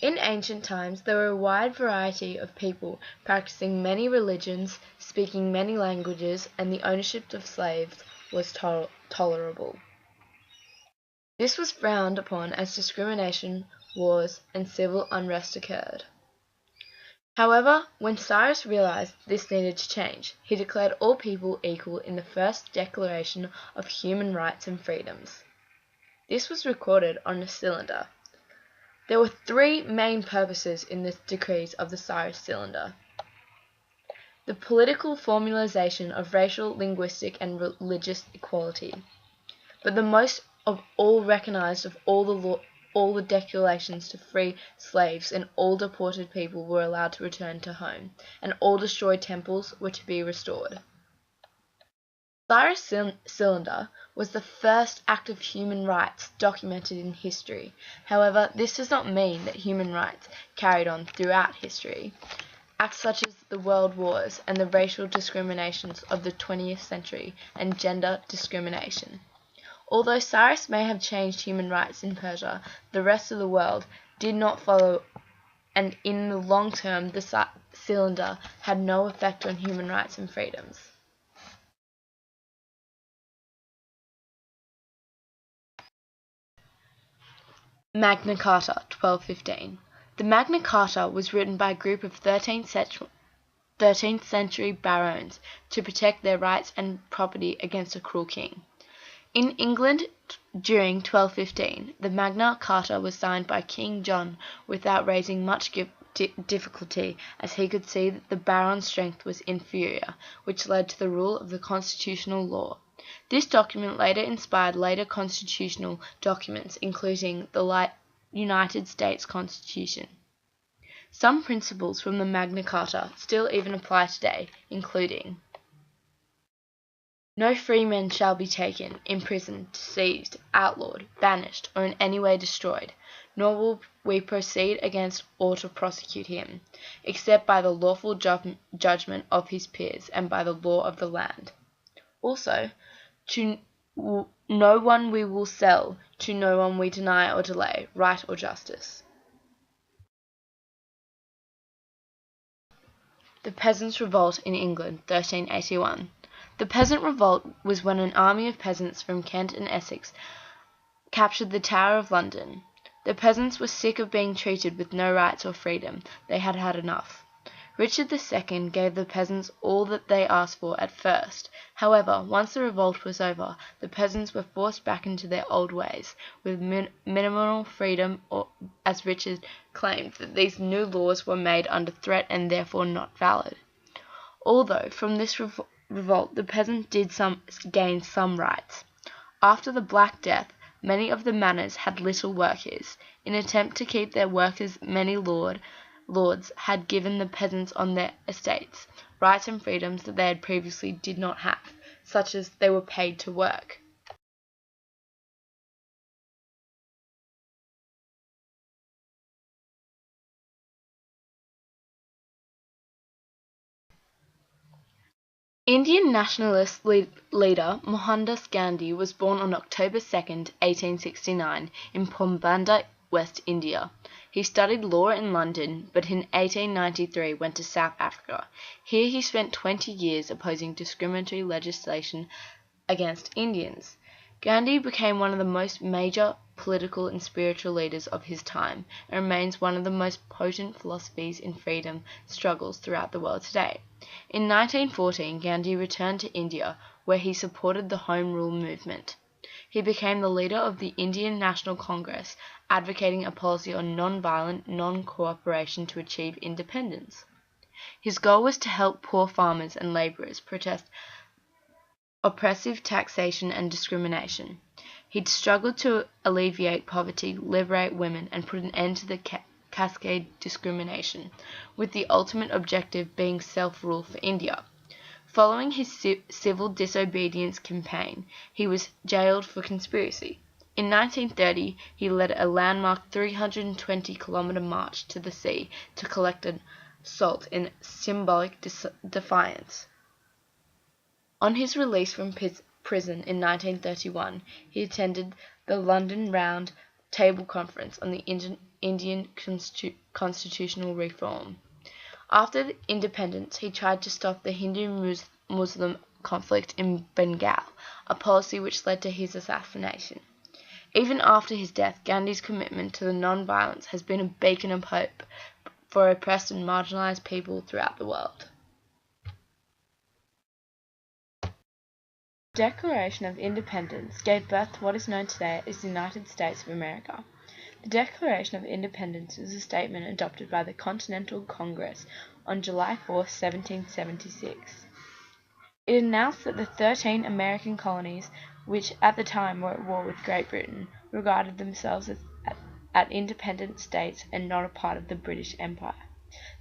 In ancient times there were a wide variety of people practicing many religions, speaking many languages, and the ownership of slaves was tolerable. This was frowned upon as discrimination, wars, and civil unrest occurred. However, when Cyrus realized this needed to change, he declared all people equal in the first Declaration of Human Rights and Freedoms. This was recorded on a cylinder. There were three main purposes in the decrees of the Cyrus cylinder: the political formalization of racial, linguistic, and religious equality. But the most of all recognized of all the declarations to free slaves, and all deported people were allowed to return to home, and all destroyed temples were to be restored. Cyrus cylinder was the first act of human rights documented in history. However, this does not mean that human rights carried on throughout history. Acts such as the World Wars and the racial discriminations of the 20th century and gender discrimination. Although Cyrus may have changed human rights in Persia, the rest of the world did not follow, and in the long term the cylinder had no effect on human rights and freedoms. Magna Carta, 1215. The Magna Carta was written by a group of 13th century barons to protect their rights and property against a cruel king. In England during 1215, the Magna Carta was signed by King John without raising much difficulty, as he could see that the barons' strength was inferior, which led to the rule of the constitutional law. This document later inspired later constitutional documents, including the United States Constitution. Some principles from the Magna Carta still even apply today, including: no free man shall be taken, imprisoned, seized, outlawed, banished, or in any way destroyed, nor will we proceed against or to prosecute him, except by the lawful judgment of his peers, and by the law of the land. Also, to no one we will sell, to no one we deny or delay, right or justice. The Peasants' Revolt in England, 1381. The Peasant Revolt was when an army of peasants from Kent and Essex captured the Tower of London. The peasants were sick of being treated with no rights or freedom. They had had enough. Richard II gave the peasants all that they asked for at first. However, once the revolt was over, the peasants were forced back into their old ways, with minimal freedom, as Richard claimed that these new laws were made under threat and therefore not valid. Although from this revolt the peasants did gain some rights. After the Black Death, many of the manors had little workers. In an attempt to keep their workers, many lords had given the peasants on their estates rights and freedoms that they had previously did not have, such as they were paid to work. Indian nationalist leader Mohandas Gandhi was born on October 2, 1869, in Porbandar, West India. He studied law in London, but in 1893 went to South Africa. Here he spent 20 years opposing discriminatory legislation against Indians. Gandhi became one of the most major political and spiritual leaders of his time, and remains one of the most potent philosophies in freedom struggles throughout the world today. In 1914, Gandhi returned to India, where he supported the Home Rule movement. He became the leader of the Indian National Congress, advocating a policy on non-violent, non-cooperation to achieve independence. His goal was to help poor farmers and labourers protest oppressive taxation and discrimination. He struggled to alleviate poverty, liberate women, and put an end to the cascade discrimination, with the ultimate objective being self-rule for India. Following his civil disobedience campaign, he was jailed for conspiracy. In 1930, he led a landmark 320-kilometre march to the sea to collect salt in symbolic defiance. On his release from prison in 1931, he attended the London Round Table Conference on the Indian constitutional reform. After independence, he tried to stop the Hindu-Muslim conflict in Bengal, a policy which led to his assassination. Even after his death, Gandhi's commitment to the non-violence has been a beacon of hope for oppressed and marginalized people throughout the world. The Declaration of Independence gave birth to what is known today as the United States of America. The Declaration of Independence is a statement adopted by the Continental Congress on July 4, 1776. It announced that the 13 American colonies, which at the time were at war with Great Britain, regarded themselves as independent states and not a part of the British Empire.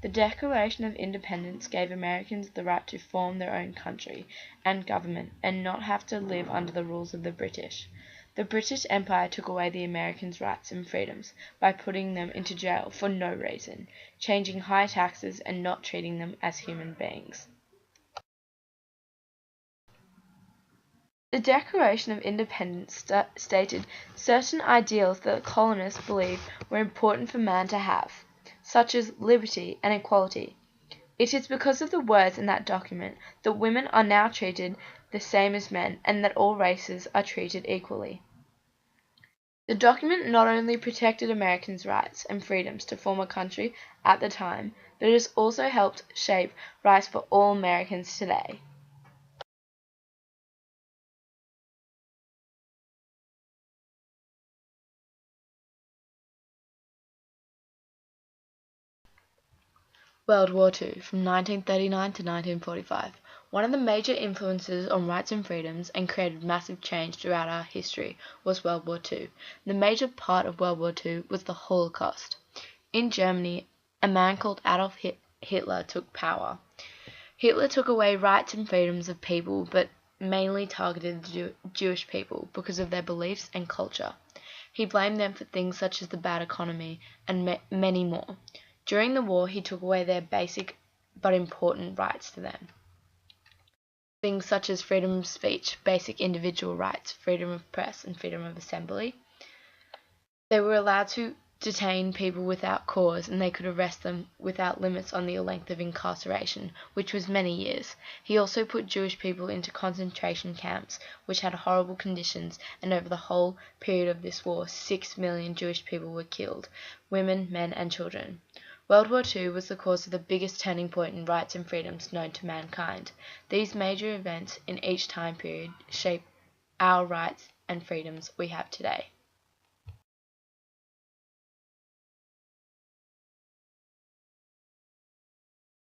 The Declaration of Independence gave Americans the right to form their own country and government and not have to live under the rules of the British. The British Empire took away the Americans' rights and freedoms by putting them into jail for no reason, charging high taxes, and not treating them as human beings. The Declaration of Independence stated certain ideals that the colonists believed were important for man to have, such as liberty and equality. It is because of the words in that document that women are now treated the same as men, and that all races are treated equally. The document not only protected Americans' rights and freedoms to form a country at the time, but it has also helped shape rights for all Americans today. World War II, from 1939 to 1945. One of the major influences on rights and freedoms and created massive change throughout our history was World War II. The major part of World War II was the Holocaust. In Germany, a man called Adolf Hitler took power. Hitler took away rights and freedoms of people, but mainly targeted the Jewish people because of their beliefs and culture. He blamed them for things such as the bad economy and many more. During the war, he took away their basic but important rights to them. Things such as freedom of speech, basic individual rights, freedom of press, and freedom of assembly. They were allowed to detain people without cause, and they could arrest them without limits on the length of incarceration, which was many years. He also put Jewish people into concentration camps, which had horrible conditions, and over the whole period of this war, 6 million Jewish people were killed, women, men, and children. World War II was the cause of the biggest turning point in rights and freedoms known to mankind. These major events in each time period shape our rights and freedoms we have today.